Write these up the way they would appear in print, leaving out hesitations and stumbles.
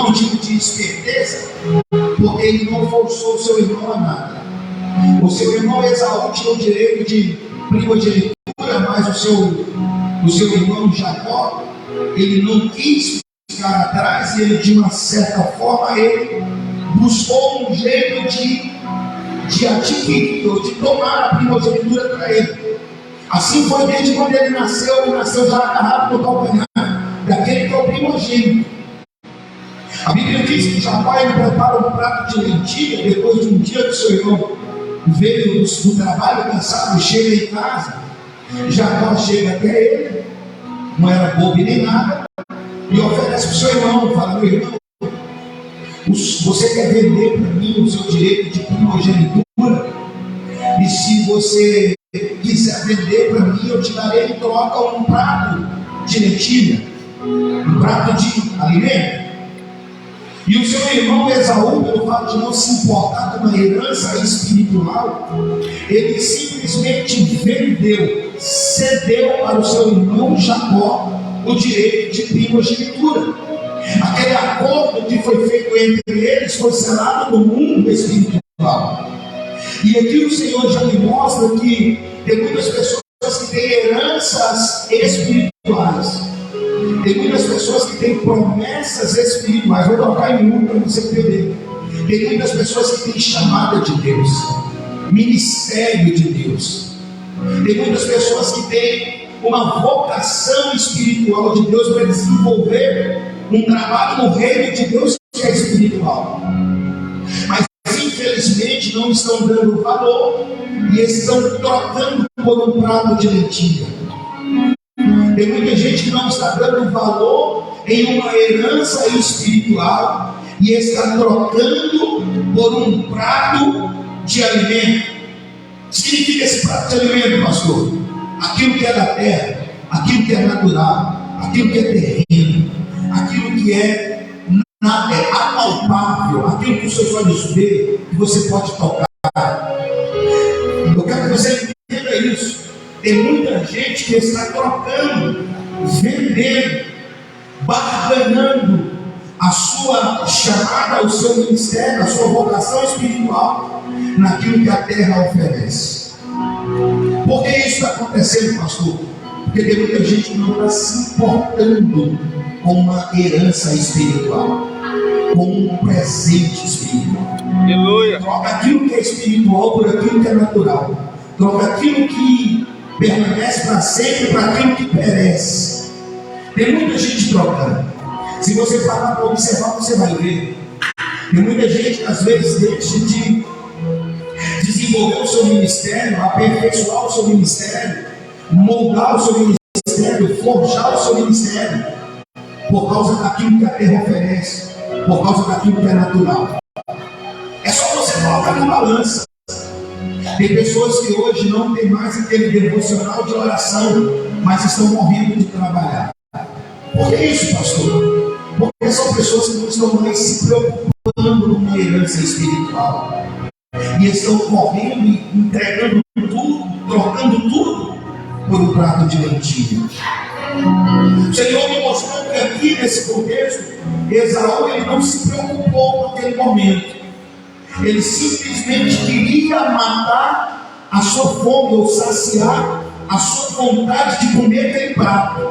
motivo de esperteza, porque ele não forçou o seu irmão a nada. O seu irmão Esaú tinha o direito de primogenitura, mas o seu irmão Jacó, ele não quis ficar atrás, e ele, de uma certa forma, ele buscou um jeito de adquirir ou de tomar a primogenitura para ele. Assim foi desde quando ele nasceu já agarrado no calcanhar daquele que é o primogênito. A Bíblia diz que Jacó ele prepara um prato de lentilha depois de um dia que seu irmão veio do trabalho cansado, chega em casa. Jacó chega até ele, não era bobo nem nada, e oferece para o seu irmão, fala: meu irmão, você quer vender para mim o seu direito de primogenitura? E se você quiser vender para mim, eu te darei em troca um prato de lentilha, um prato de alimento. E o seu irmão Esaú, pelo fato de não se importar com uma herança espiritual, ele simplesmente vendeu, cedeu para o seu irmão Jacó o direito de primogenitura. Aquele acordo que foi feito entre eles foi selado no mundo espiritual. E aqui o Senhor já me mostra que tem muitas pessoas que têm heranças espirituais. Tem muitas pessoas que têm promessas espirituais. Vou tocar em um para você entender. Tem muitas pessoas que têm chamada de Deus, ministério de Deus. Tem muitas pessoas que têm uma vocação espiritual de Deus para desenvolver um trabalho no reino de Deus que é espiritual. Mas infelizmente não estão dando valor e estão trocando por um prato de lentilha. Tem muita gente que não está dando valor em uma herança espiritual e está trocando por um prato de alimento. O que significa esse prato de alimento, pastor? Aquilo que é da terra, aquilo que é natural, aquilo que é terreno, aquilo que é apalpável, aquilo que os seus olhos veem, que você pode tocar. Eu quero que você entenda isso. Tem muita gente que está trocando, vendendo, barganhando a sua chamada, o seu ministério, a sua vocação espiritual naquilo que a terra oferece. Por que isso está acontecendo, pastor? Porque tem muita gente que não está se importando com uma herança espiritual, com um presente espiritual. Aleluia. Troca aquilo que é espiritual por aquilo que é natural. Troca aquilo que permanece para sempre para aquilo que perece. Tem muita gente trocando. Se você parar para observar, você vai ver. Tem muita gente que às vezes deixa de desenvolver o seu ministério, aperfeiçoar o seu ministério, moldar o seu ministério, forjar o seu ministério, por causa daquilo que a terra oferece, por causa daquilo que é natural. É só você colocar na balança. Tem pessoas que hoje não tem mais aquele devocional de oração, mas estão morrendo de trabalhar. Por que isso, pastor? Porque são pessoas que não estão mais se preocupando com uma herança espiritual. E estão correndo e entregando tudo, trocando tudo por um prato de lentilha. O Senhor me mostrou que aqui nesse contexto, Esaú ele não se preocupou naquele momento. Ele simplesmente queria matar a sua fome ou saciar a sua vontade de comer aquele prato.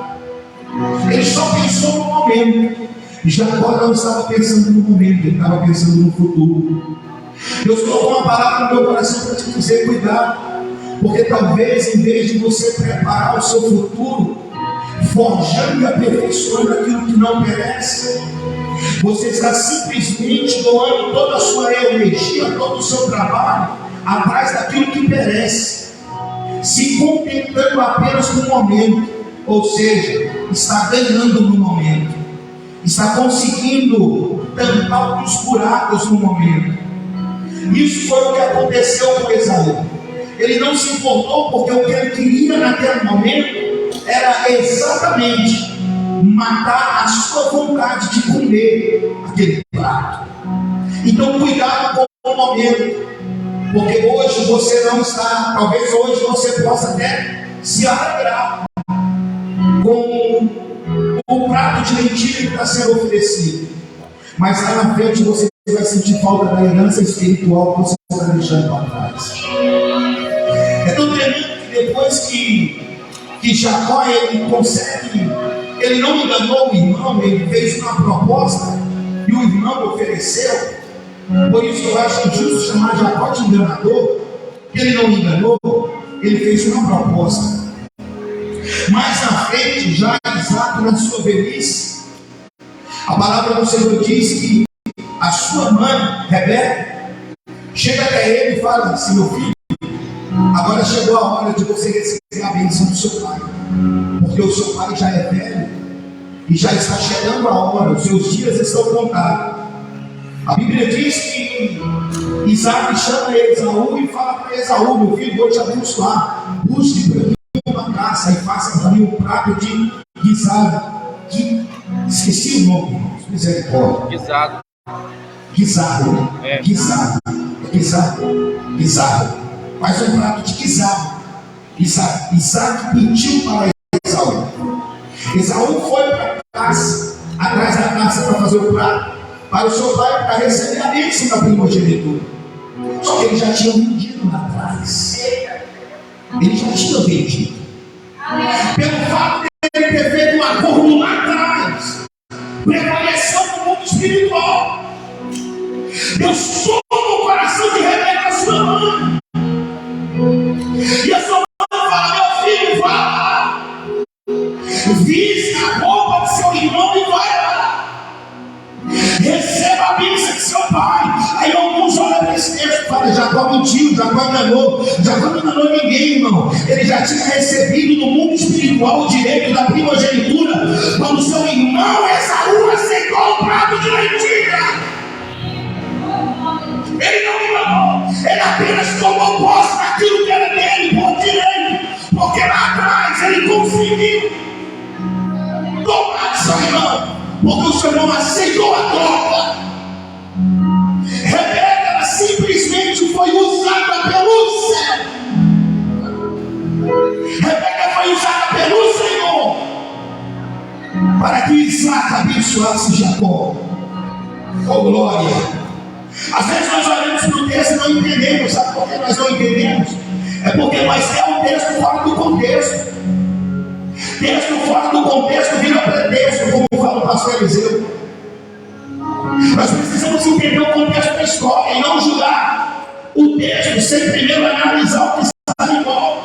Ele só pensou no momento. Jacó não estava pensando no momento, ele estava pensando no futuro. Deus colocou uma palavra no meu coração para te dizer: cuidado, porque talvez em vez de você preparar o seu futuro, forjando e aperfeiçoando aquilo que não perece, você está simplesmente doando toda a sua energia, todo o seu trabalho atrás daquilo que perece, se contentando apenas com o momento, ou seja, está ganhando no momento, está conseguindo tampar os buracos no momento. Isso foi o que aconteceu com Esaú. Ele não se importou, porque o que ele queria naquele momento era exatamente matar a sua vontade de comer aquele prato. Então cuidado com o momento, porque hoje você não está, talvez hoje você possa até se alegrar com o prato de lentilha que está sendo oferecido, Mas lá na frente você vai sentir falta da herança espiritual que você está deixando para trás. Então tremendo que depois que Jacó ele consegue, ele não enganou o irmão, ele fez uma proposta e o irmão ofereceu. Por isso eu acho injusto chamar Jacó de enganador, que ele não enganou, ele fez uma proposta. Mais na frente, já Isaac na sua velhice, a palavra do Senhor diz que a sua mãe, Rebeca, chega até ele e fala assim: meu filho, agora chegou a hora de você receber a bênção do seu pai, porque o seu pai já é velho e já está chegando a hora, os seus dias estão contados. A Bíblia diz que Isaac chama Esaú e fala para Esaú: meu filho, vou te abençoar, busque para mim uma caça e faça para mim um prato de guisado. Esqueci o nome, irmãos, misericórdia. Guisado, né? Guisado. Faz um prato de guisado. Isaac pediu para Esaú. Esaú foi para a caça, atrás da caça para fazer o prato para o seu pai, para receber a bênção da primogenitura. Só que ele já tinha vendido lá atrás. Ele já tinha vendido. Pelo fato de ele ter feito um acordo lá atrás, prevaleceu no mundo espiritual. Deus toma o coração de Rebeca, sua mãe. E a sua mãe fala: meu filho, vá, vista a roupa do seu irmão e vai lá, receba a bênção de seu pai. Aí alguns olham para esse texto e falam: Jacó mentiu, Jacó enganou. Jacó não enganou ninguém, irmão. Ele já tinha recebido no mundo espiritual o direito da primogenitura quando seu irmão Esaú aceitou o prato de lentilha. Ele não enganou, ele apenas tomou posse daquilo que era dele por direito, porque lá atrás ele conseguiu tomar do seu irmão, porque o seu irmão aceitou a troca. Rebeca, ela simplesmente foi usada pelo céu. Rebeca foi usada pelo Senhor para que Isaac abençoasse Jacó. Oh glória! Às vezes nós olhamos para o texto e não entendemos. Sabe por que nós não entendemos? É porque nós temos um texto fora do contexto. Texto fora do contexto vira pretexto, como fala o pastor Eliseu. Nós precisamos entender o contexto da história e não julgar o texto sem primeiro analisar o que está em volta,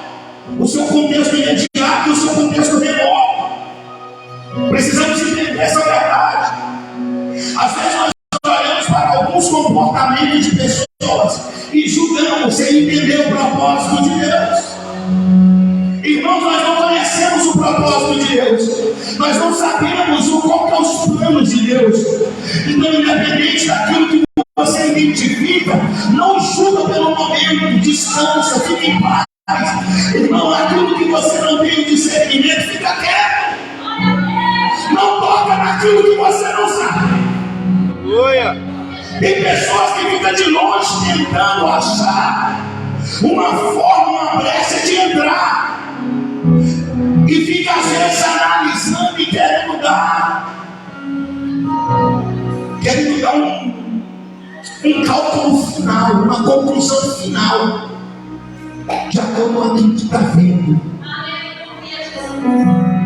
o seu contexto imediato e o seu contexto remoto. Precisamos entender essa verdade. Às vezes nós olhamos para alguns comportamentos de pessoas e julgamos sem entender o propósito de Deus. Irmãos, nós não conhecemos o propósito de Deus, nós não sabemos qual que é os planos de Deus. Então, independente daquilo que você identifica, não julga pelo momento, descansa, fica em paz. Irmão, aquilo que você não tem o discernimento, fica quieto. Não toca naquilo que você não sabe. Tem pessoas que ficam de longe tentando achar uma forma, uma brecha de entrar, e fica às vezes analisando e querendo dar um cálculo final, uma conclusão final. Já como aquilo que está vendo.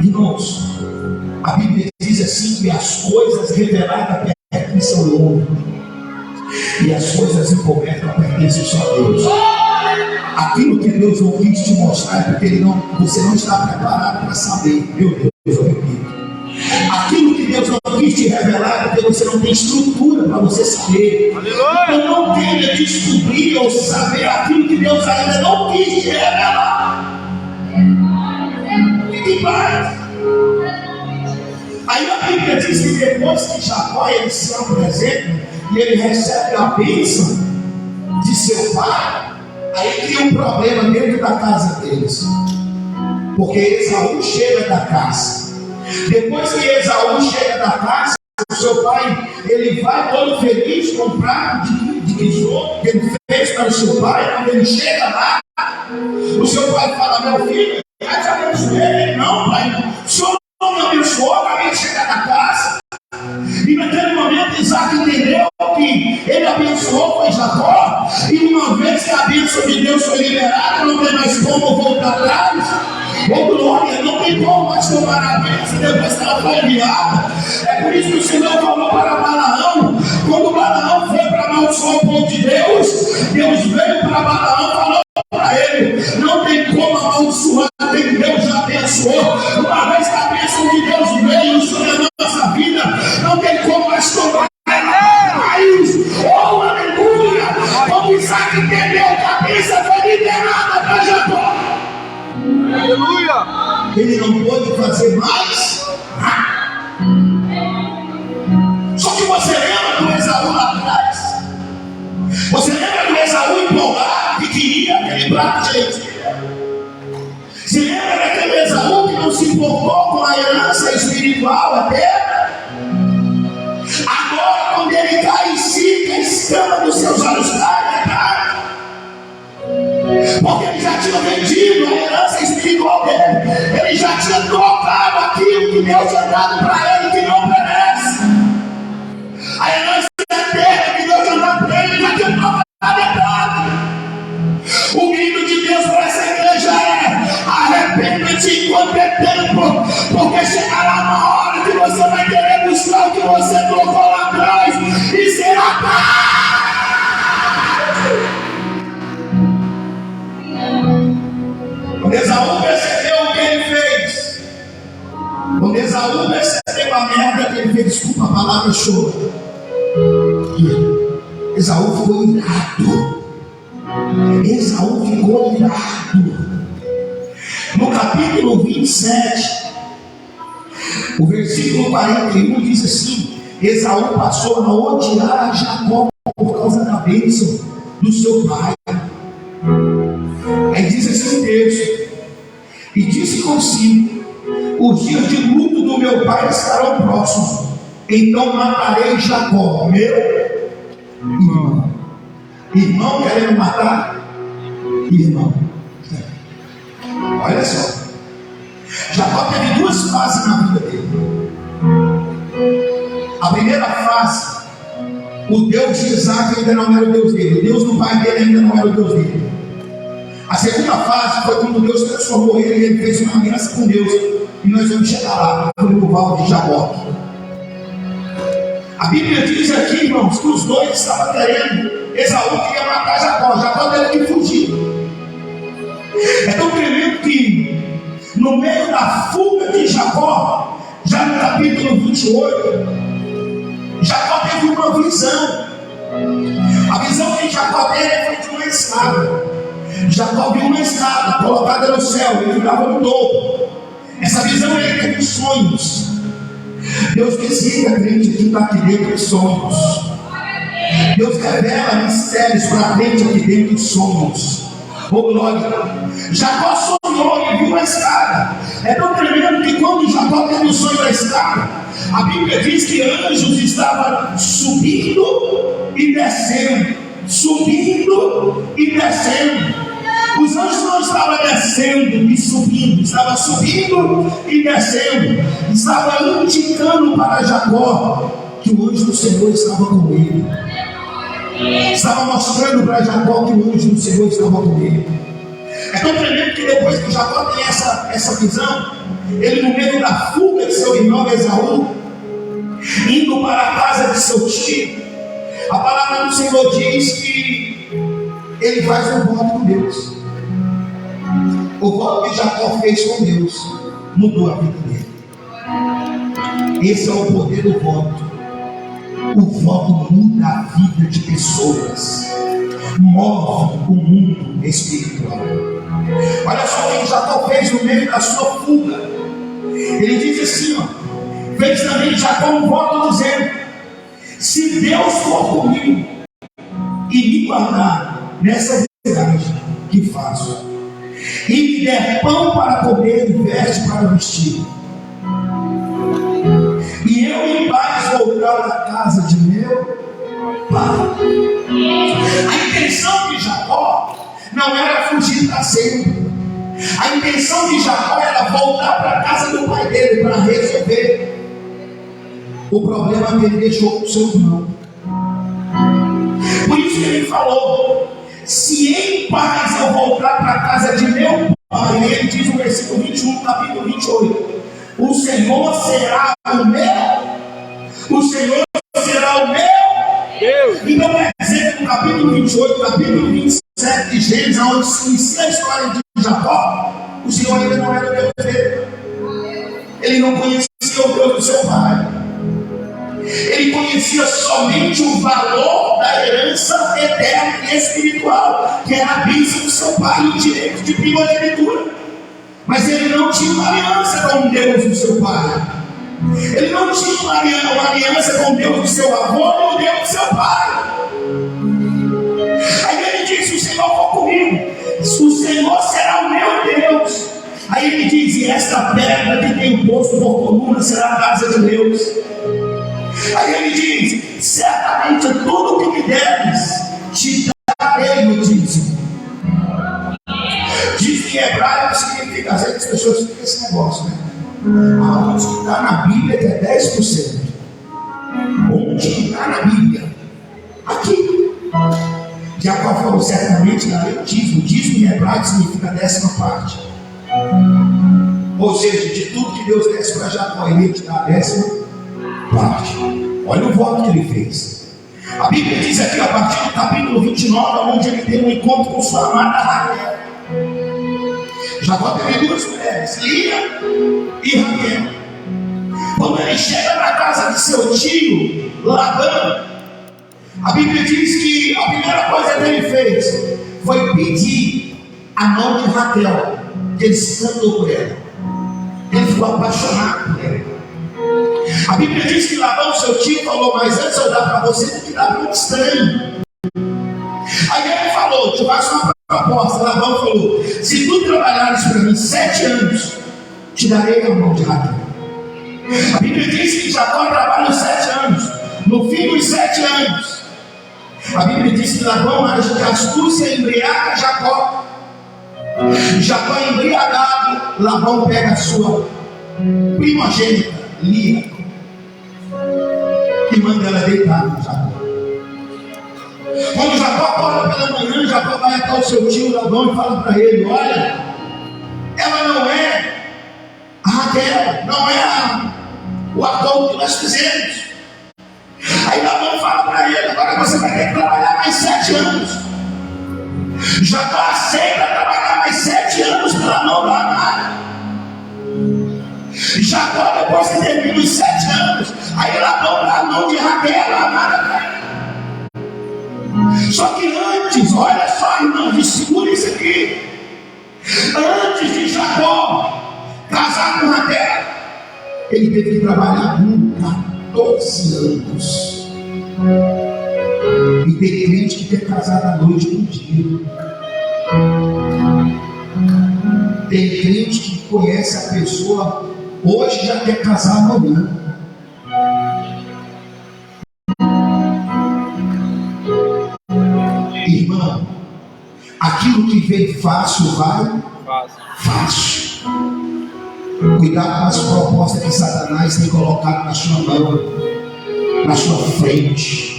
Irmãos, a Bíblia diz assim que as coisas reveladas pertencem ao homem e as coisas encobertas pertencem só a Deus. Aquilo que Deus não quis te mostrar é porque você não está preparado para saber. Meu Deus, eu repito. Aquilo que Deus não quis te revelar é porque você não tem estrutura para você saber. Então não tenta descobrir ou saber aquilo que Deus ainda não quis te revelar. Fique em paz. Aí a Bíblia diz que depois que Jacó ele se apresenta e ele recebe a bênção de seu pai, aí cria um problema dentro da casa deles. Porque Esaú chega da caça. Depois que Esaú chega da caça, o seu pai ele vai todo feliz com um prato de risoto que ele fez para o seu pai. Quando ele chega lá, o seu pai fala: meu filho, vai te abençoar. Ele: não, pai, o senhor não me abençoou, acabei de chegar da caça. E naquele momento Isaac em Jacó, e uma vez que a bênção de Deus foi liberada, não tem mais como voltar atrás. Oh glória, não tem como mais tomar a bênção depois que ela foi enviada. É por isso que o Senhor falou para Balaão, quando Balaão foi para amaldiçoar o povo de Deus, Deus veio para Balaão e falou para ele: não tem como amaldiçoar, tem Deus já abençoou. Uma vez que a bênção de Deus veio sobre a nossa vida, não tem como mais tomar raiz. Oh aleluia! Como Isaac entendeu que a bênção foi liberada para Jacó. Aleluia! Ele não pôde fazer mais nada. Só que você lembra do Esaú lá atrás? Você lembra do Esaú empolgado que queria aquele prato de lentilha? Você lembra daquele Esaú que não se empolgou com a herança espiritual eterna? Agora, quando ele cai em si, que a escama dos seus olhos cai, porque ele já tinha vendido a herança espiritual dele, ele já tinha trocado aquilo que Deus tinha dado para ele, que não merece. A herança eterna que Deus tinha dado para ele, ele já tinha trocado. O grito de Deus para essa igreja é: arrependa-te enquanto é tempo, porque chegará uma hora que você vai querer buscar o que você trocou lá atrás e será tarde. Quando Esaú percebeu o que ele fez, quando Esaú percebeu a merda que ele fez, desculpa a palavra choro, Esaú ficou irado. Esaú ficou irado. No capítulo 27, o versículo 41 diz assim: Esaú passou a odiar a Jacó por causa da bênção do seu pai. Aí diz assim o texto: e disse consigo: os dias de luto do meu pai estarão próximos, então matarei Jacó, meu irmão. Irmão querendo matar irmão. Olha só, Jacó teve duas fases na vida dele. A primeira fase, o Deus de Isaac ainda não era o Deus dele, o Deus do pai dele ainda não era o Deus dele. A segunda fase foi quando Deus transformou ele e ele fez uma aliança com Deus. E nós vamos chegar lá, no Vale de Jaboque. A Bíblia diz aqui, irmãos, que os dois estavam querendo. Esaú queria matar Jacó, Jacó teve que fugir. É tão tremendo que, no meio da fuga de Jacó, já no capítulo 28, Jacó teve uma visão. A visão que Jacó teve foi de uma escada. Jacó viu uma escada colocada no céu, ele ficava no topo. Essa visão ele teve sonhos. Deus visita crente que está aqui dentro de sonhos. Deus revela mistérios para a crente aqui dentro de sonhos. Oh glória! Jacó sonhou e viu uma escada. É tão tremendo que quando Jacó teve o sonho da escada, a Bíblia diz que anjos estavam subindo e descendo. Subindo e descendo. Os anjos não estavam descendo e subindo, estavam subindo e descendo, estavam indicando para Jacó que o anjo do Senhor estava com ele, estava mostrando para Jacó que o anjo do Senhor estava com ele. É tão tremendo que depois que Jacó tem essa visão, ele, no meio da fuga de seu irmão Esaú, indo para a casa de seu tio, a palavra do Senhor diz que ele faz um voto com Deus. O voto que Jacó fez com Deus mudou a vida dele. Esse é o poder do voto. O voto muda a vida de pessoas, move o mundo espiritual. Olha só o que Jacó fez no meio da sua fuga. Ele diz assim, fez também Jacó um voto dizendo: se Deus for comigo e me guardar nessa viagem que faço, e me der pão para comer e veste para vestir, e eu em paz voltar à casa de meu pai. A intenção de Jacó não era fugir para sempre. A intenção de Jacó era voltar para a casa do pai dele para resolver o problema que ele deixou com o seu irmão. Por isso isso que ele falou: se em paz eu voltar para a casa de meu pai, ele diz no versículo 21, capítulo 28, o Senhor será o meu, o Senhor será o meu Deus. Então quer dizer que no capítulo 28, capítulo 27 de Gênesis, onde se inicia a história de Jacó, o Senhor ainda não era o Deus dele. Ele não conhecia o Deus do seu pai. Ele conhecia somente o valor da herança eterna e espiritual, que era a bênção do seu pai e o direito de primogenitura. Mas ele não tinha uma aliança com o Deus do seu pai. Ele não tinha uma aliança com o Deus do seu avô e o Deus do seu pai. Aí ele disse: o Senhor for comigo, o Senhor será o meu Deus. Aí ele diz: e esta pedra que tem posto por coluna será a casa de Deus. Aí ele diz: certamente tudo que me deres, te darei no dízimo. Diz em hebraico significa, às vezes as pessoas ficam esse negócio, né? Onde que está na Bíblia que é 10%? Onde que está na Bíblia? Aqui. Jacó falou: certamente darei o dízimo. Dízimo em hebraico significa 10ª parte. Ou seja, de tudo que Deus desse para Jacó, ele ia te dar a 10ª parte. Olha o voto que ele fez. A Bíblia diz aqui, a partir do capítulo 29, onde ele tem um encontro com sua amada Raquel. Jacó teve 2 mulheres, Lia e Raquel. Quando ele chega na casa de seu tio Labão, a Bíblia diz que a primeira coisa que ele fez foi pedir a mão de Raquel, que ele se cantou por ela. Ele ficou apaixonado por ela. A Bíblia diz que Labão, seu tio, falou: mas antes eu dar para você do que dar para um estranho. Aí ele falou: te faço uma proposta. Labão falou: se tu trabalhares para mim 7 anos, te darei a mão de Raquel. A Bíblia diz que Jacó trabalha os 7 anos. No fim dos 7 anos, a Bíblia diz que Labão age de astúcia e embriaga Jacó. Jacó embriagado, Labão pega a sua primogênita, Lia, e manda ela deitar no Jacó. Quando Jacó acorda pela manhã, Jacó vai até o seu tio Labão e fala para ele: olha, ela não é a Raquel, não é o acordo que nós fizemos. Aí Labão fala para ele: agora você vai ter que trabalhar mais 7 anos. Jacó aceita trabalhar mais 7 anos pela mão da amada. Jacó, depois que termina os 7 anos, aí Labão dá a mão de Raquel, a amada para ele. Só que antes, olha só, irmãos, segura isso aqui. Antes de Jacó casar com Raquel, ele teve que trabalhar por 14 anos. E tem crente que quer casar da noite para o dia. Tem crente que conhece a pessoa hoje, já quer casar amanhã. Irmão, aquilo que vem fácil vai fácil. Cuidado com as propostas que Satanás tem colocado na sua mão, na sua frente.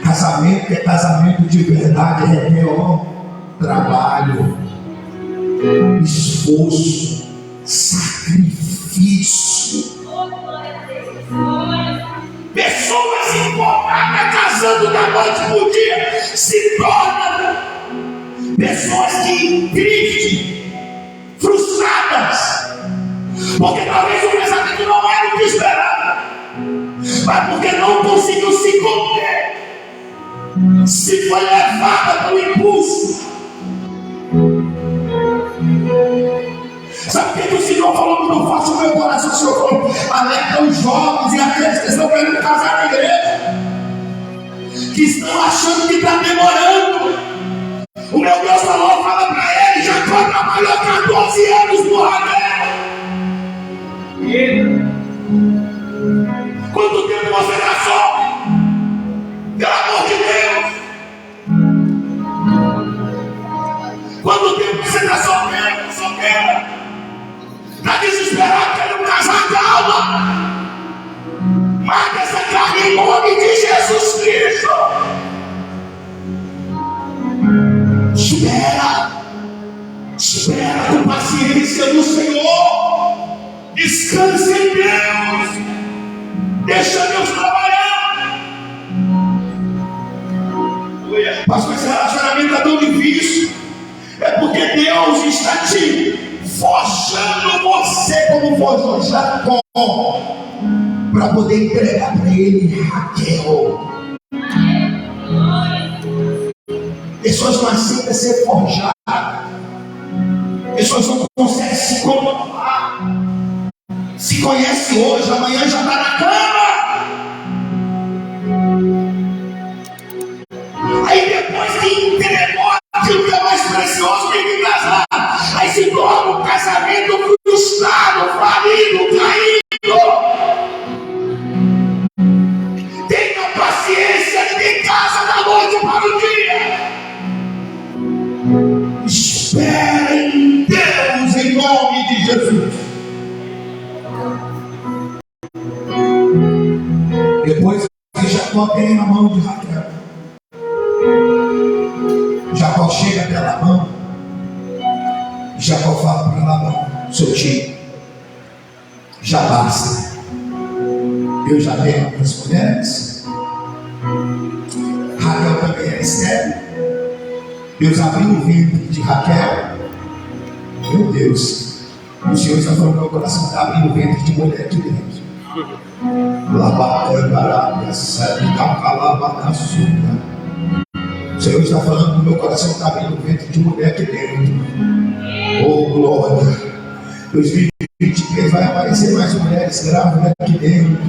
Casamento que é casamento de verdade requer trabalho, esforço, sacrifício. Pessoas empolgadas casando da noite por dia se tornam pessoas que tristes, frustradas, porque talvez o casamento não era o que esperava, mas porque não conseguiu se conter, se foi levada pelo impulso. Sabe o que o Senhor falou quando eu faço o meu coração? O Senhor falou: alerta os jovens e aqueles que estão querendo casar na igreja, que estão achando que está demorando. O meu Deus falou: fala para ele, Jacó trabalhou 14 anos por Raquel. Quanto tempo você já sofre? Pelo amor de Deus. Quanto tempo você está sofrendo, solteira? Está desesperado, querendo casar? Calma. Mata essa carne em nome de Jesus Cristo. Espera com paciência no Senhor. Descanse em Deus. Deixa Deus trabalhar. Pastor, esse relacionamento está tão difícil. É porque Deus está te forjando você como forjou Jacó, para poder entregar para ele Raquel. Pessoas não aceitam ser forjadas. Pessoas não conseguem se comprovar. Se conhece hoje, amanhã já está na cama. Aí depois que entregou aquilo que é mais precioso, tem que casar. Aí se torna um casamento frustrado, falido, caído. Tenha paciência, ninguém casa da noite para o dia. Espera em Deus em nome de Jesus. Depois que Jacó tem na mão de Raquel, Jacó chega até Labão. Jacó fala para Labão: seu tio, já basta. Eu já tenho outras mulheres. Raquel também é estéril. Deus abriu o ventre de Raquel. Meu Deus, o Senhor está falando no meu coração, está abrindo o ventre de mulher aqui dentro. O Senhor está falando no meu coração, está abrindo o ventre de mulher aqui dentro. Oh glória. 2023 vai aparecer mais mulheres grávidas aqui dentro,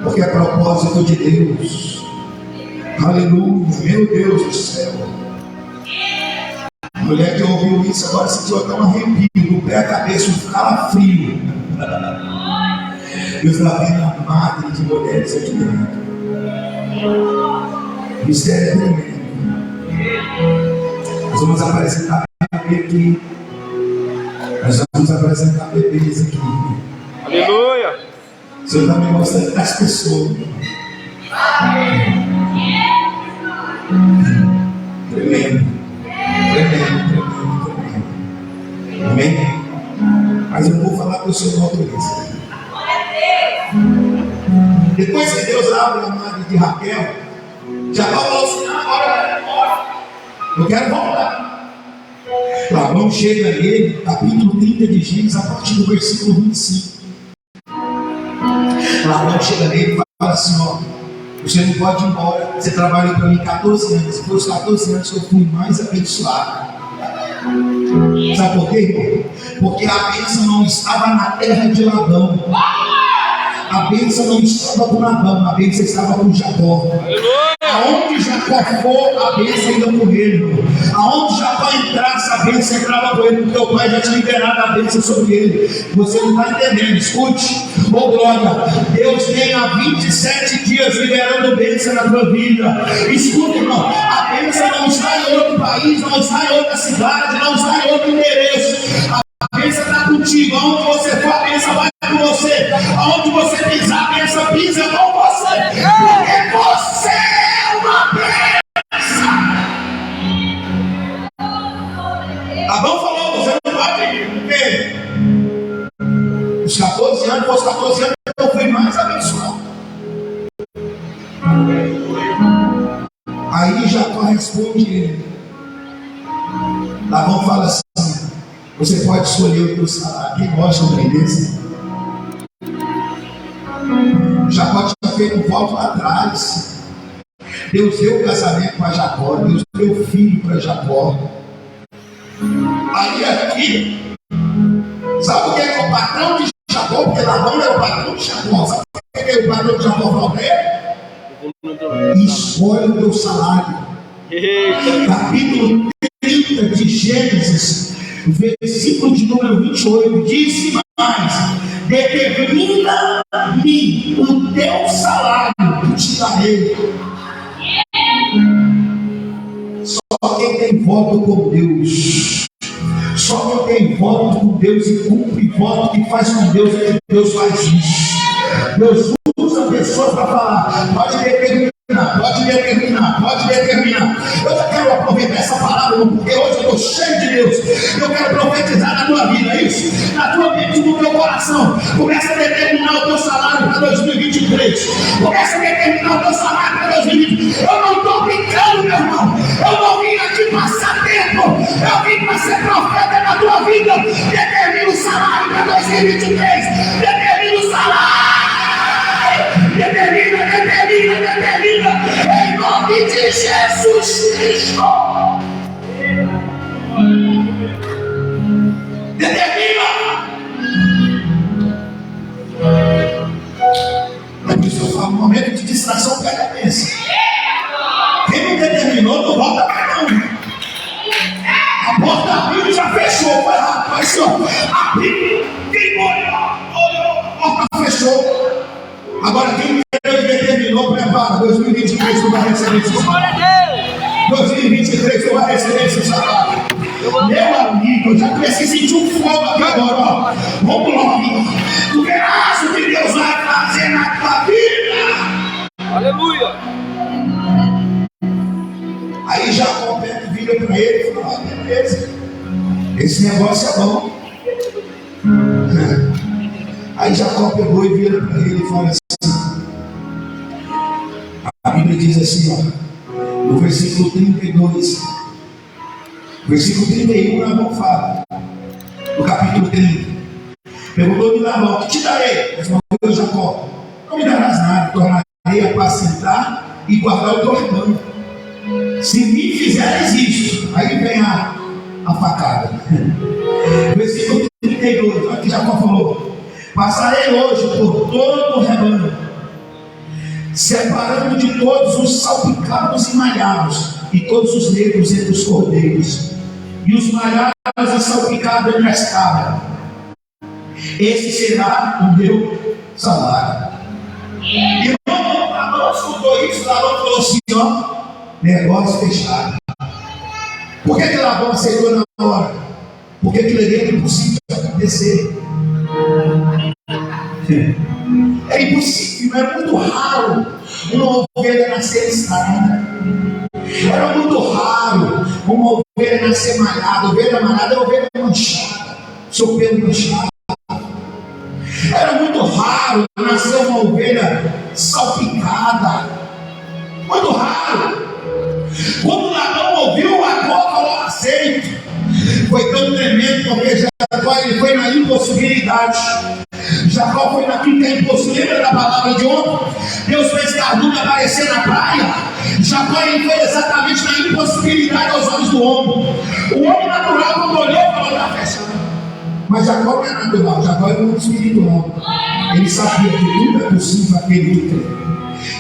porque é propósito de Deus. Aleluia, meu Deus do céu. Mulher que ouviu isso agora sentiu até um arrepio no pé, a cabeça, um calafrio. Deus está vendo a madre de mulheres aqui dentro. Mistério é tremendo. Nós vamos apresentar bebê aqui. Nós vamos apresentar bebês aqui. Aleluia. O Senhor está me mostrando das pessoas. Tremendo. Amém? Mas eu vou falar para o Senhor outra vez. Depois que Deus abre a madre de Raquel, Jacó falou assim: agora eu quero voltar. Labão chega nele, capítulo 30 de Gênesis, a partir do versículo 25. Labão chega nele e fala assim: ó, você não pode ir embora. Você trabalhou para mim 14 anos. Foi os 14 anos que eu fui mais abençoado. Sabe por quê, irmão? Porque a bênção não estava na terra de Labão. A bênção não estava com Labão, a bênção estava com Jacó. Aonde Jacó for, a bênção ia com ele. Aonde Jacó entrasse, a bênção entrava com ele, porque o pai já tinha liberado a bênção sobre ele. Você não está entendendo, escute. Oh glória, Deus tem há 27 dias liberando bênção na tua vida. Escuta, irmão, a bênção não está em outro país, não está em outra cidade, não está em outro endereço. A bênção está contigo. Aonde você for, a bênção vai com você. Aonde você pisar, a bênção pisa com você. Porque você é uma bênção. Labão falou: você não pode ir, porque os 14 anos, os 14 anos eu fui mais abençoado. Aí Jacó responde ele. Labão fala assim: você pode escolher o teu salário. Quem gosta de beleza? Jacó tinha feito um voto lá atrás. Deus deu o casamento para Jacó. Deus deu filho para Jacó. Aí aqui, sabe o que é o patrão de Jacó? Porque Labão era o patrão de Jacó. Sabe o que é o patrão de Jacó falou para ele? Escolhe o teu salário. Capítulo 30 de Gênesis, versículo de número 28, disse mais: determina-me o teu salário, que te darei. Só quem tem voto com Deus, só quem tem voto com Deus e cumpre voto que faz com Deus, é que Deus faz isso. Deus usa pessoas para falar: pode determinar, pode determinar, pode determinar. Eu já quero aproveitar essa palavra, porque hoje eu estou cheio de Deus. 2020. Comece a determinar o teu salário para 2020. Eu não estou brincando, meu irmão. Eu não vim aqui passar tempo. Eu vim para ser profeta na tua vida. Determina o salário para 2023. Determina o salário. Determina. Em nome de Jesus Cristo. Determina. É por isso que eu falo, um momento de distração perde a bênção. Quem não determinou, não volta para não. A porta abriu e já fechou. Foi rápido, senhor. Abriu, quem olhou, a porta fechou. Agora quem determinou, prepara. 2023 tu vai receber esse salário. 2023 tu vai receber esse salário. Meu amigo, eu já comecei a sentir um fogo aqui agora, ó. Vamos lá, amigo. Tu verás o que Deus vai fazer na tua vida. Aleluia. Aí Jacó vira para ele e fala: beleza, esse negócio é bom. Aí Jacó pegou e vira para ele e fala assim: a Bíblia diz assim, ó, no versículo 32, versículo 31, Labão fala, no capítulo 30, perguntou-me Labão: que te darei? Respondeu Jacó: não me darás nada, tornarei a apacentar e guardar o teu rebanho. Se me fizeres isso, aí vem a facada. Versículo 32, olha que Jacó falou: passarei hoje por todo o rebanho, separando de todos os salpicados e malhados, e todos os negros entre os cordeiros, e os malhados e salpicados entre as cabras. Esse será o meu salário. E Labão escutou isso, Labão falou assim: ó, negócio fechado. Por que Labão aceitou na hora? Porque aquilo ali era impossível de acontecer. É impossível, é muito raro uma ovelha nascer estrada. Era muito raro uma ovelha nascer malhada. Ovelha malhada é ovelha manchada, seu pelo manchado. Era muito raro nascer uma ovelha salpicada. Muito raro. Quando Labão ouviu a Jacó falou: aceito. Foi tão tremendo porque Jacó ele foi na impossibilidade. Jacó foi naquilo que é impossível. Lembra da palavra de ontem? Deus fez cardume aparecer na praia. Jacó ele foi exatamente na impossibilidade aos olhos do homem. O homem natural, quando olhou, falou: está fechado. Mas Jacó não é natural, Jacó é muito espiritual. Ele sabia que tudo é possível aquele que crê.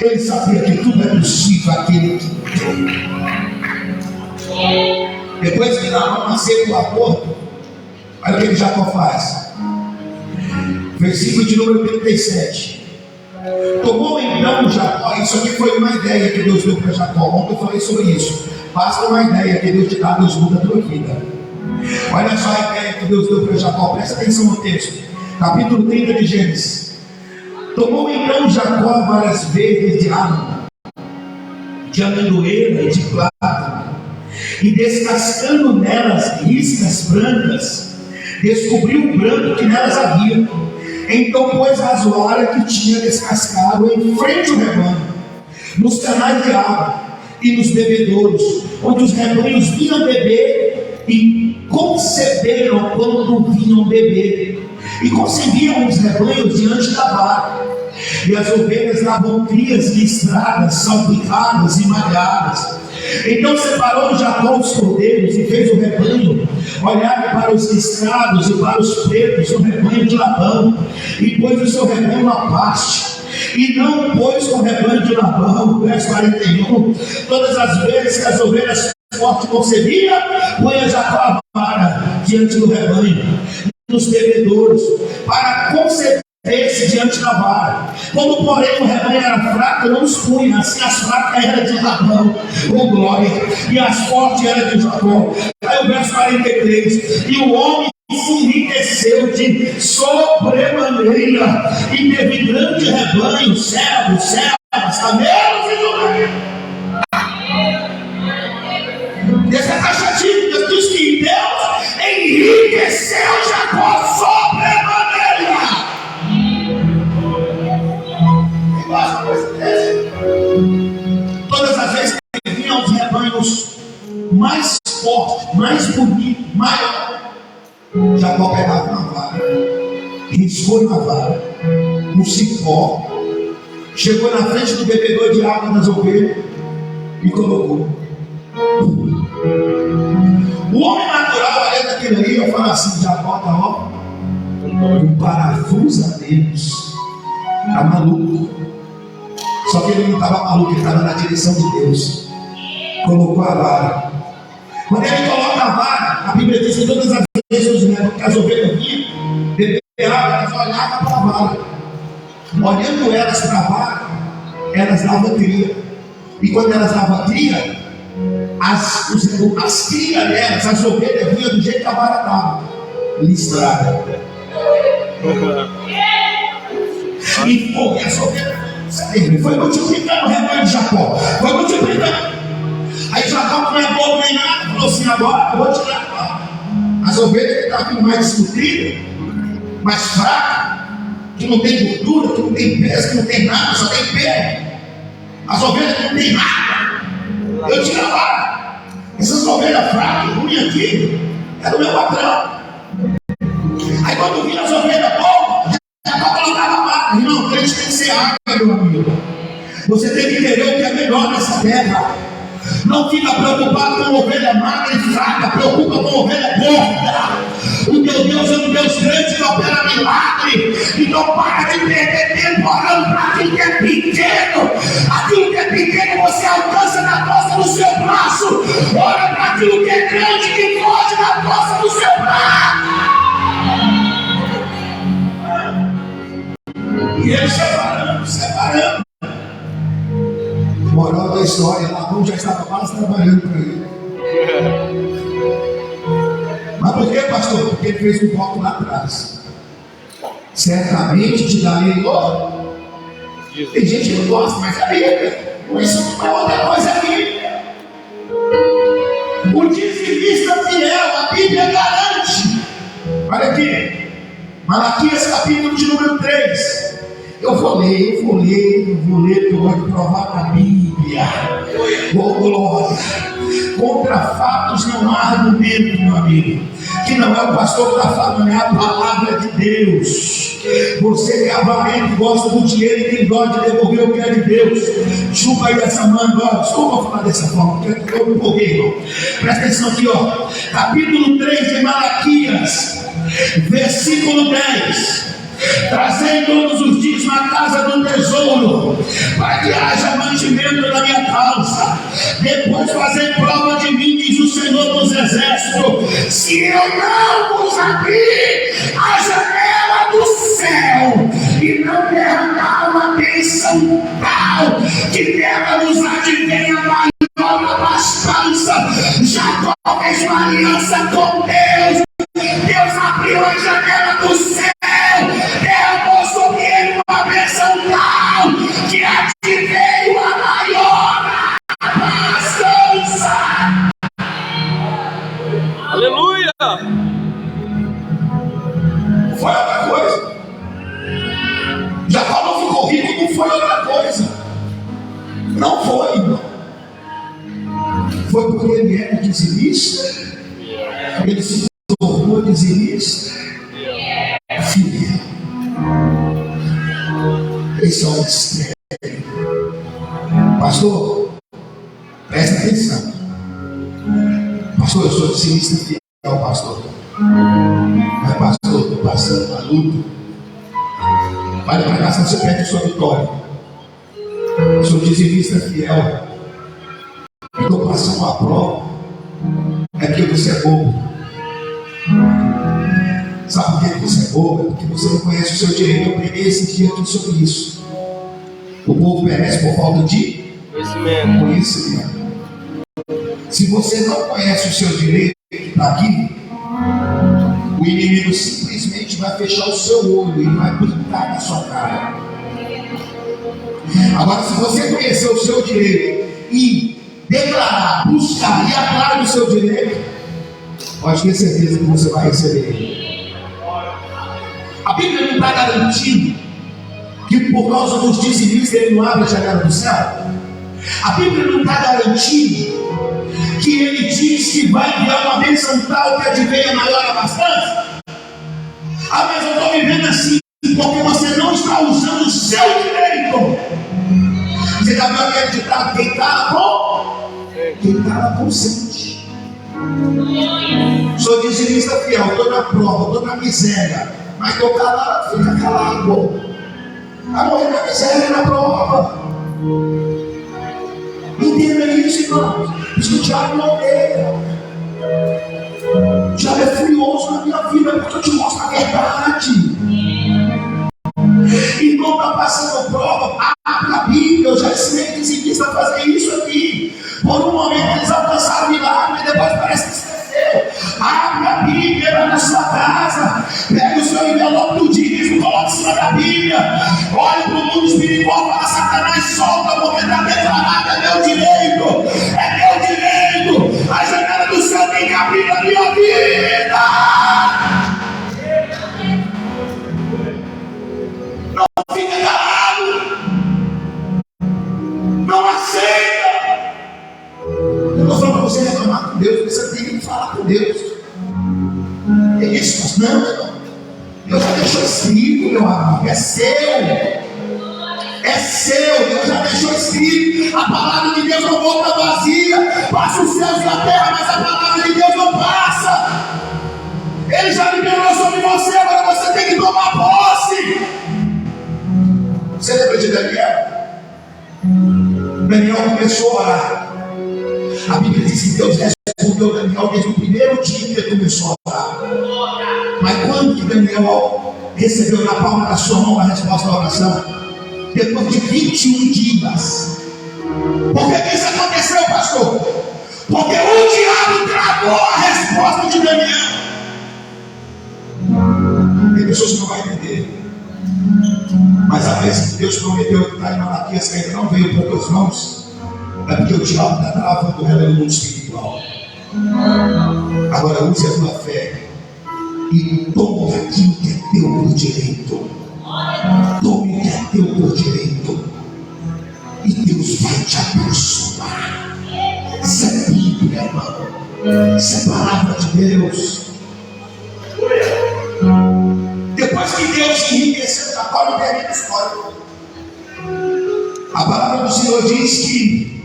Ele sabia que tudo é possível aquele que crê. Depois que Labão nasceu do acordo, olha o que Jacó faz. Versículo de número 37. Tomou então Jacó, isso aqui foi uma ideia que Deus deu para Jacó. Ontem eu falei sobre isso. Basta uma ideia que Deus te dá, Deus muda a tua vida. Olha só a ideia que Deus deu para Jacó, presta atenção no texto. Capítulo 30 de Gênesis. Tomou então Jacó várias vezes de água, de amendoeira e de plátano, e descascando nelas riscas brancas, descobriu o branco que nelas havia. Então pôs a azoara que tinha descascado em frente ao rebanho, nos canais de água e nos bebedouros, onde os rebanhos vinham beber e conceberam quando vinham beber, e concebiam os rebanhos diante da vara. E as ovelhas davam crias listradas, salpicadas e malhadas. Então separou Jacó os cordeiros e fez o rebanho olhar para os listrados e para os pretos, o rebanho de Labão, e pôs o seu rebanho à parte. E não pôs o rebanho de Labão, verso 41, todas as vezes que as ovelhas fortes concebiam, põe Jacó a vara diante do rebanho, nos bebedouros, para conceber-se diante da vara. Quando porém o rebanho era fraco, não os punha, assim as fracas eram de Labão, com glória, e as fortes eram de Jacó. Aí o verso 43, e o homem se enriqueceu de sobremaneira, e teve grande rebanho, servos, servas, camelos e jumentos. Essa caixatinha, Deus diz que Deus enriqueceu Jacó sobremaneira. Todas as vezes que ele vinha aos rebanhos mais fortes, mais bonitos, maior, Jacó pegava uma vara, riscou na vara, um cipó, chegou na frente do bebedor de água das ovelhas e colocou. O homem natural, olhando aquilo ali, eu falo assim: Jacó tá, ó, um parafuso a Deus, tá maluco. Só que ele não estava maluco, ele estava na direção de Deus. Colocou a vara. Quando ele coloca a vara, a Bíblia diz que todas as vezes que as ovelhas vinham beber água, elas olhavam para a vara. Olhando elas para a vara, elas davam cria. E quando elas davam cria, as crias delas, as ovelhas vinham do jeito que a vara estava, listrada. E pô, essa ovelha foi multiplicando o rebanho de Jacó. Foi multiplicando. Aí Jacó não é bobo nem nada. Falou assim: agora eu vou tirar as ovelhas que estavam mais desnutridas, mais fracas, que não tem gordura, que não tem peso, que não tem nada, só tem pele. As ovelhas que não tem nada, eu tirava. Essas ovelhas fracas, ruins aqui, é do meu patrão. Aí quando vinha as ovelhas boas, Jacó colocava a vaca. Irmão, crente tem que ser água, meu amigo. Você tem que entender o que é melhor nessa terra. Não fica preocupado com ovelha magra e fraca, preocupa com ovelha gorda. O teu Deus é um Deus grande que opera milagre. Então para de perder tempo orando para aquilo que é pequeno. Aquilo que é pequeno você alcança na costa do seu braço. Ora para aquilo que é grande, que pode na costa do seu braço. E ele separando. Moral da história, Labão já estava quase trabalhando para ele. Mas por que, pastor? Porque ele fez um voto lá atrás. Certamente te darei glória. Tem gente que não gosta, mas é Bíblia. Isso não é outra coisa aqui. O dizimista fiel, a Bíblia garante. Olha aqui, Malaquias capítulo de número 3. Eu vou ler, porque eu vou provar na Bíblia. Oh, glória. Contra fatos não há argumento, meu amigo. Que não é o pastor que está falando, é a palavra de Deus. Você que é avarento, gosta do dinheiro e tem dó de devolver o que é de Deus. Chupa aí dessa mão agora. Desculpa falar dessa forma, porque eu me empolguei, irmão. Presta atenção aqui, ó. Capítulo 3 de Malaquias, versículo 10. Trazei todos os dias na casa do tesouro, para que haja mantimento da minha causa. Depois fazei prova de mim, diz o Senhor dos Exércitos, se eu não vos abrir a janela do céu e não derramar uma bênção tal, que dela nos advenha maior abastança. Jacó fez uma aliança com Deus. Deus abriu a janela do céu, derramou sobre ele uma bênção tal, que adveio a maior abastança. Aleluia! Foi outra coisa. Jacó não ficou rico, não foi outra coisa. Não foi, irmão. Foi porque ele era dizimista. Ele se tornou dizimista fiel. Esse é o mistério. Pastor, presta atenção. Pastor, eu sou dizimista fiel, pastor. Mas pastor, estou passando uma luta. Vai para cá, senão você perde a sua vitória. Eu sou dizimista fiel. Estou passando uma prova. É porque você é bobo. Sabe por que você é bobo? É porque você não conhece o seu direito. Eu preguei esse dia aqui sobre isso. O povo perece por falta de conhecimento. Se você não conhece o seu direito que está aqui, o inimigo simplesmente vai fechar o seu olho e vai brincar na sua cara. Agora, se você conhecer o seu direito e declarar, buscar e atrás do seu direito, pode ter certeza que você vai receber ele. A Bíblia não está garantindo que por causa dos dizimistas ele não abre a janela do céu? A Bíblia não está garantindo que ele diz que vai enviar uma bênção tal que advenha maior abastança? Ah, mas eu estou vivendo assim porque você não está usando o seu direito. Você já viu aquele ditado: quem cala consente. Sou dizimista fiel, estou na prova, estou na miséria, mas estou calado, fica calado. Vai morrer na miséria e na prova. Entenda isso, irmão. Isso que o diabo não odeia. O diabo é furioso na minha vida porque eu te mostro a verdade. Irmão, está passando prova, abre a Bíblia. Eu já ensinei dizimista a fazer isso aqui. Por um momento eles alcançaram o milagre e depois parece que esqueceu. Abre a Bíblia lá na sua casa, pega o seu envelope do dízimo, coloca em cima da Bíblia, olha para o mundo espiritual, fala: Satanás, solta, porque está declarado, é meu direito, é meu direito. A janela do céu tem que abrir na minha vida. Não fica calado, não aceita. Eu não estou falando para você reclamar com Deus, você tem que falar com Deus. É isso, mas não, irmão. Deus já deixou escrito, meu amigo, é seu. É seu, Deus já deixou escrito. A palavra de Deus não volta vazia. Passa os céus e a terra, mas a palavra de Deus não passa. Ele já liberou sobre você, agora você tem que tomar posse. Você lembra de Daniel? Daniel começou a orar. A Bíblia diz que Deus respondeu Daniel desde o primeiro dia que ele começou a orar. Mas quando que Daniel recebeu na palma da sua mão a resposta da oração? Depois de 21 dias. Por que isso aconteceu, pastor? Porque o diabo travou a resposta de Daniel. Tem pessoas que não vão entender. Mas a vez que Deus prometeu que está em Malaquias, que ainda não veio para teus mãos, é porque o diabo está travando ela no mundo espiritual. Agora use a tua fé e tome aquilo que é teu por direito. Tome o que é teu por direito. E Deus vai te abençoar. Isso é Bíblia, irmão. Isso é palavra de Deus. Depois que Deus enriqueceu Jacó, não termina a história. A palavra do Senhor diz que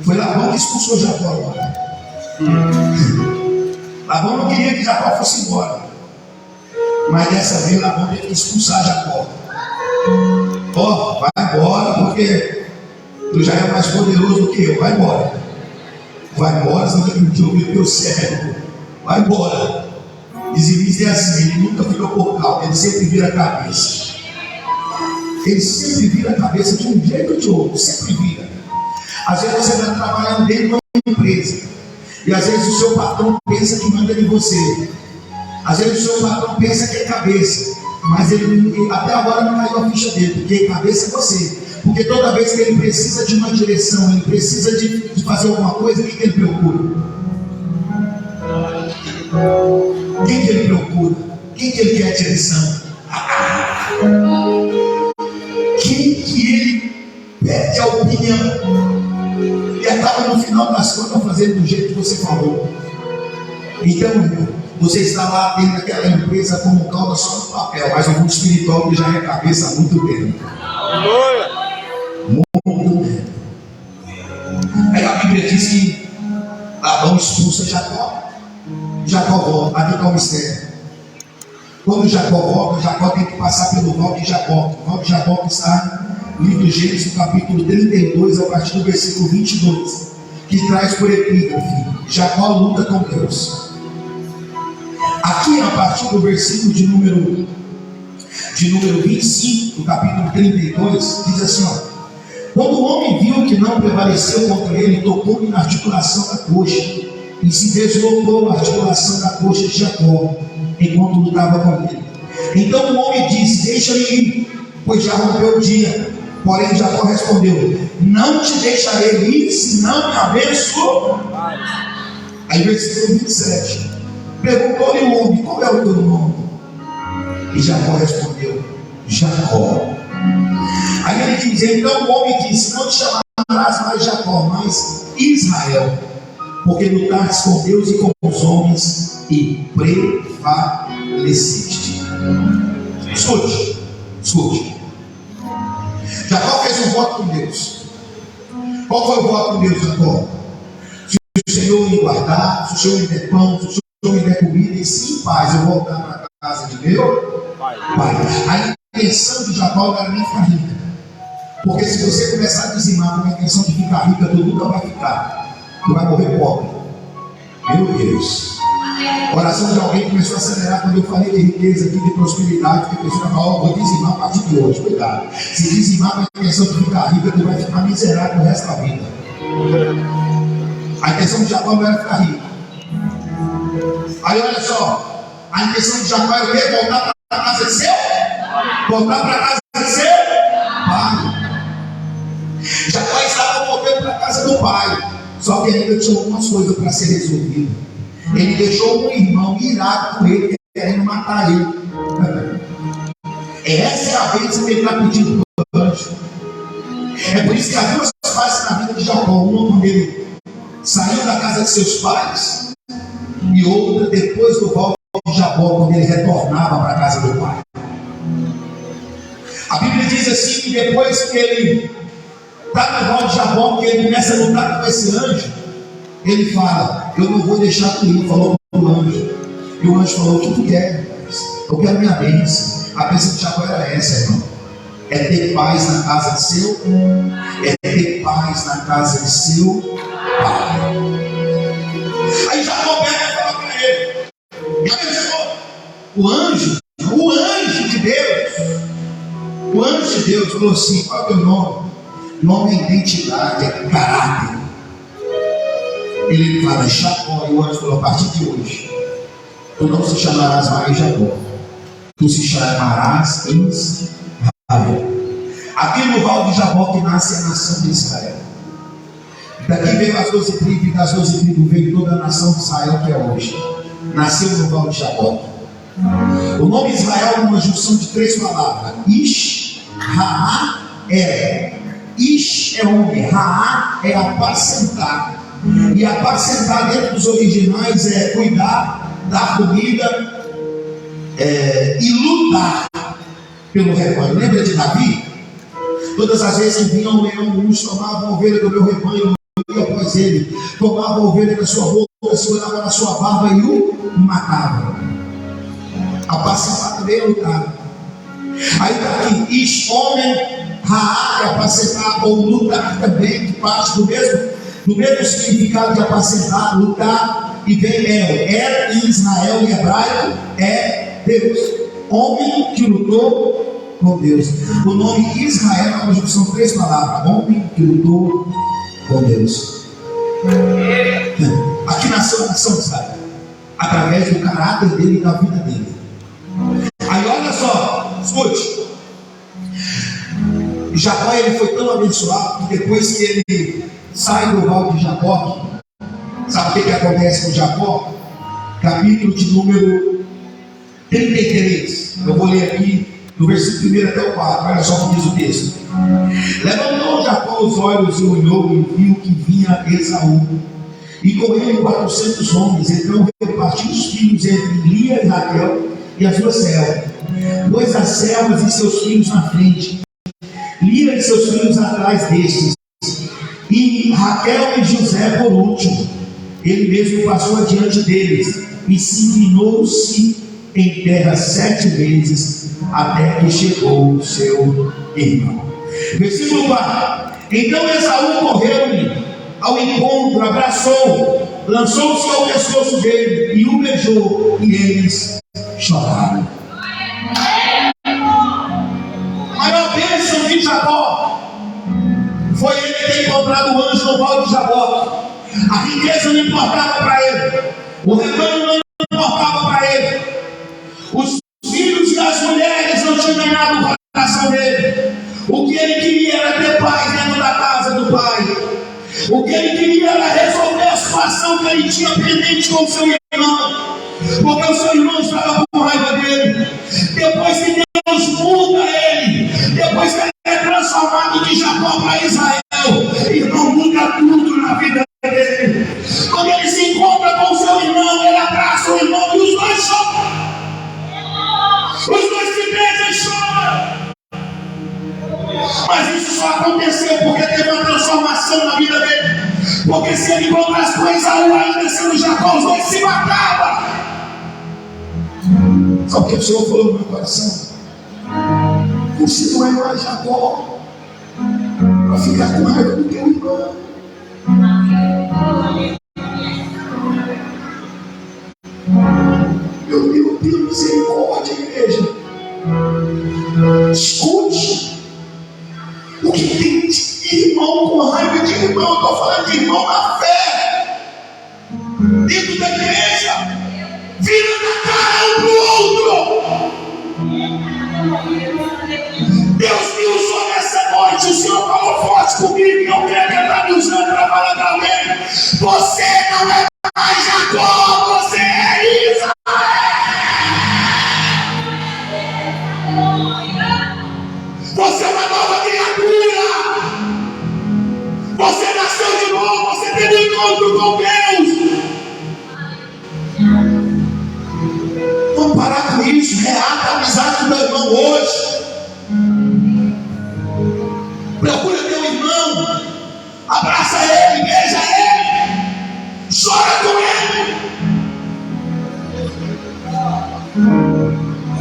foi Labão que expulsou Jacó. Labão não queria que Jacó fosse embora, mas dessa vez Labão teve que expulsar Jacó. Vai embora, porque tu já é mais poderoso do que eu. Vai embora, senão eu te ouvir o teu cérebro. Vai embora. Dizimista é assim, ele nunca fica por calma, ele sempre vira a cabeça. Ele sempre vira a cabeça de um jeito ou de outro, sempre vira. Às vezes você está trabalhando dentro de uma empresa, e às vezes o seu patrão pensa que manda de você. Às vezes o seu patrão pensa que é cabeça, mas ele até agora não caiu a ficha dele, porque cabeça é você. Porque toda vez que ele precisa de uma direção, ele precisa de fazer alguma coisa, o que ele procura? Quem que ele procura? Quem que ele quer a direção? Quem que ele pede a opinião? E acaba no final das contas fazendo do jeito que você falou. Então, irmão, você está lá dentro daquela empresa como cauda só no papel, mas o mundo espiritual que já é cabeça há muito tempo. Muito tempo. Aí a Bíblia diz que Labão expulsa Jacó. Jacó volta, aqui está o mistério. Quando Jacó volta, Jacó tem que passar pelo Val de Jacó. O Val de Jacó que está no livro de Gênesis, no capítulo 32, a partir do versículo 22, que traz por epígrafe: Jacó luta com Deus. Aqui, a partir do versículo de número 25, do capítulo 32, diz assim: quando o homem viu que não prevaleceu contra ele, tocou-lhe na articulação da coxa, e se deslocou a articulação da coxa de Jacó, enquanto lutava com ele. Então o homem disse: deixa-me ir, pois já rompeu o dia. Porém Jacó respondeu: não te deixarei ir, senão me abençoe. Aí versículo 27, perguntou-lhe o homem: qual é o teu nome? E Jacó respondeu: Jacó. Aí ele diz: então o homem disse: não te chamarás mais Jacó, mas Israel, porque lutaste com Deus e com os homens e prevaleceste. Escute. Jacó fez um voto com Deus. Qual foi o voto com Deus, Jacó? Se o Senhor me guardar, se o Senhor me der pão, se o Senhor me der comida, e sim, paz, eu vou voltar para a casa de meu pai. A intenção de Jacó não era nem ficar rica. Porque se você começar a dizimar com a intenção de ficar rica, tu nunca vai ficar. Tu vai morrer pobre. Meu Deus. A oração de alguém começou a acelerar quando eu falei de riqueza aqui, de prosperidade, que a pessoa falou: vou dizimar a partir de hoje. Cuidado. Se dizimar com a intenção de ficar rica, tu vai ficar miserável o resto da vida. A intenção de Jacó não era ficar rico. Aí olha só, a intenção de Jacó era o quê? Voltar para a casa de seu? Voltar para a casa de seu pai. Jacó estava voltando para a casa do pai. Só que ainda tinha algumas coisas para ser resolvidas. Ele deixou um irmão irado com ele, querendo matar ele. Essa é a bênção que ele está pedindo para o anjo. É por isso que há duas fases na vida de Jacó. Uma quando ele saiu da casa de seus pais, e outra depois do volta de Jacó, quando ele retornava para a casa do pai. A Bíblia diz assim que depois que ele está no volta de Jacó, que ele começa a lutar com esse anjo, ele fala: eu não vou deixar tu ir. Falou para o anjo. E o anjo falou: o que tu quer? Eu quero minha bênção. A bênção de Jacó era essa, irmão: é ter paz na casa de seu, é ter paz na casa de seu pai. Aí Jacó pega e fala para ele: já pensou? O anjo de Deus falou assim: qual é o teu nome? Nome é identidade, é caráter. Ele fala Jacó, e o anjo falou: a partir de hoje tu não se chamarás mais Jacó, tu se chamarás Israel. Aqui no Val de Jabó que nasce a nação de Israel. Daqui veio as 12 tribos, e das 12 tribos veio toda a nação de Israel que é hoje. Nasceu no Val de Jabó. O nome Israel é uma junção de 3 palavras: Ish, Raá, É. Ish é homem, Raá é apacentar. E apacentar dentro dos originais é cuidar, dar comida e lutar pelo rebanho. Lembra de Davi? Todas as vezes que vinha um leão, uns tomavam a ovelha do meu rebanho, eu ia após ele, tomava a ovelha da sua boca, segurava na sua barba e o matava. Apacentar também é lutar. Aí está aqui: Ish, homem, Raá é apacentar ou lutar também, que parte do mesmo significado de apacentar, lutar, e vem El em Israel, em hebraico, é Deus. Homem que lutou com Deus. O nome Israel é uma junção de 3 palavras: homem que lutou com Deus. Aqui nasceu a nação de Israel, através do caráter dele e da vida dele. Aí olha só, escute. Jacó, ele foi tão abençoado que depois que ele sai do Val de Jacó, sabe o que acontece com Jacó? Capítulo de número 33. Eu vou ler aqui do versículo 1 até o 4. Olha só o que diz o texto: levantou Jacó os olhos e olhou e viu que vinha Esaú, e com ele 400 homens. Então repartiu os filhos entre Lia e Raquel e as 2 servas, pôs as servas e seus filhos na frente, Lia e seus filhos atrás destes, e Raquel e José por último. Ele mesmo passou adiante deles e se inclinou-se em terra 7 vezes, até que chegou o seu irmão. Versículo 4: então Esaú correu-lhe ao encontro, abraçou, lançou-se ao pescoço dele e o beijou, e eles choraram. A maior bênção de Jacó foi ele ter encontrado o anjo no Val de Jabó. A riqueza não importava para ele, o rebanho não importava para ele, os filhos e as mulheres não tinham ganhado o coração dele. O que ele queria era ter paz dentro da casa do pai. O que ele queria era resolver a situação que ele tinha pendente com o seu irmão, porque o seu irmão estava com raiva dele. Depois que Deus muda ele. Depois que ele é transformado de Jacó para Israel, irmão, muda tudo na vida dele. Quando ele se encontra com o seu irmão, ele abraça o irmão e os dois choram. Os dois se beijam e choram. Mas isso só aconteceu porque teve uma transformação na vida dele. Porque se ele encontrasse com Esaú ainda sendo Jacó, os dois se matavam. Sabe o que o Senhor falou no meu coração? Você não é mais Jacó para ficar com raiva do teu irmão. Meu Deus, tenha misericórdia, igreja. Escute. O que tem de irmão com raiva de irmão? Eu estou falando de irmão na fé. Dentro da igreja. Virando a cara um para o outro. Deus me usou nessa noite. O Senhor falou forte comigo. E eu creio que Ele está me usando para falar para alguém. Você não é mais Jacó. Você é Israel. Você é uma nova criatura. Você nasceu de novo. Você teve um encontro com Deus. Vamos parar com isso. Reata a amizade do meu irmão hoje. Procura teu irmão. Abraça ele, beija ele. Chora com ele.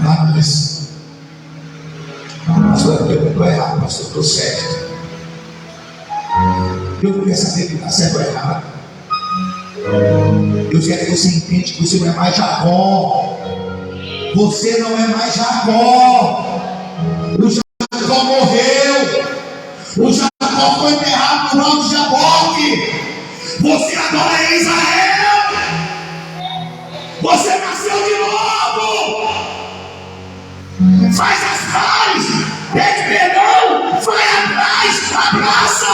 Ah, mas pastor, eu estou errado, pastor, estou certo. Deus não quer saber que está certo ou errado. Deus quer que você entenda que você não é mais Jacó. Você não é mais Jacó. O Jacó morreu. O Jacó foi enterrado no alto de Jaboque. Você agora é Israel. Você nasceu de novo. Faz as pazes. Pede perdão. Vai atrás. Abraça.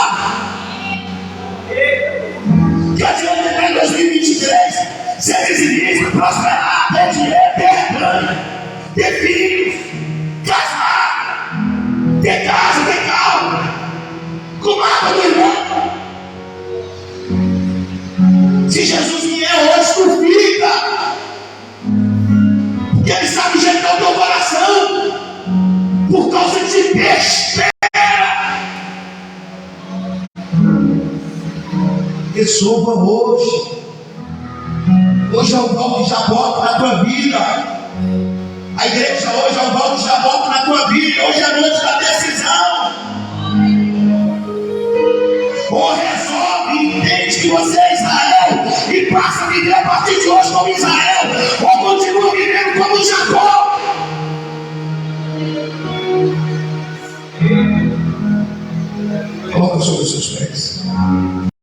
Que adianta entrar em 2023 ser resiliente, prosperar, ter dinheiro, ter ganho, ter filhos, casar, ter casa, ter carro, com água do irmão. Se Jesus vier hoje, tu fica, porque Ele sabe o jeito do teu coração, por causa de besteira. Resolva hoje. Hoje é o volta de Jaboque na tua vida. A igreja hoje é o volta de Jaboque na tua vida. Hoje é a noite da decisão. Ou resolve e entende que você é Israel e passa a viver a partir de hoje como Israel, ou continua vivendo como Jacó.